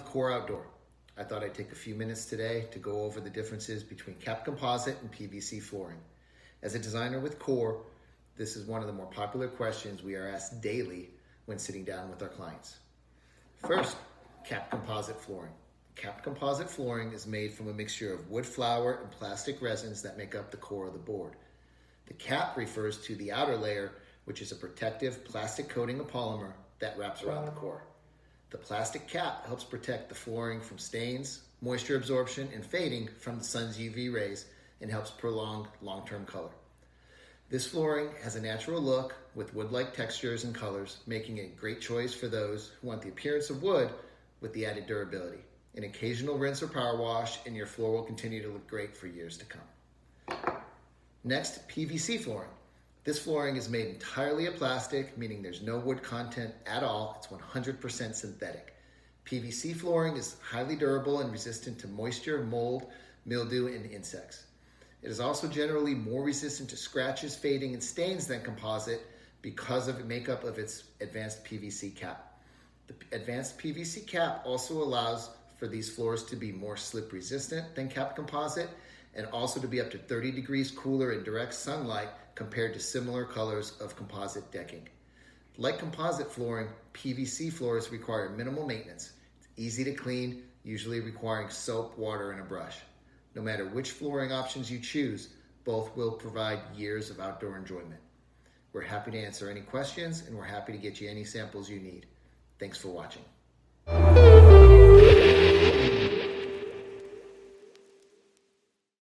with Core Outdoor. I thought I'd take a few minutes today to go over the differences between capped composite and PVC flooring. As a designer with Core, this is one of the more popular questions we are asked daily when sitting down with our clients. First, capped composite flooring. Capped composite flooring is made from a mixture of wood flour and plastic resins that make up the core of the board. The cap refers to the outer layer, which is a protective plastic coating of polymer that wraps around the core. The plastic cap helps protect the flooring from stains, moisture absorption, and fading from the sun's UV rays and helps prolong long-term color. This flooring has a natural look with wood-like textures and colors, making it a great choice for those who want the appearance of wood with the added durability. An occasional rinse or power wash and your floor will continue to look great for years to come. Next, PVC flooring. This flooring is made entirely of plastic, meaning there's no wood content at all. It's 100% synthetic. PVC flooring is highly durable and resistant to moisture, mold, mildew, and insects. It is also generally more resistant to scratches, fading, and stains than composite because of the makeup of its advanced PVC cap. The advanced PVC cap also allows for these floors to be more slip resistant than capped composite and also to be up to 30 degrees cooler in direct sunlight compared to similar colors of composite decking. Like composite flooring, PVC floors require minimal maintenance. It's easy to clean, usually requiring soap, water, and a brush. No matter which flooring options you choose, both will provide years of outdoor enjoyment. We're happy to answer any questions, and we're happy to get you any samples you need. Thanks for watching.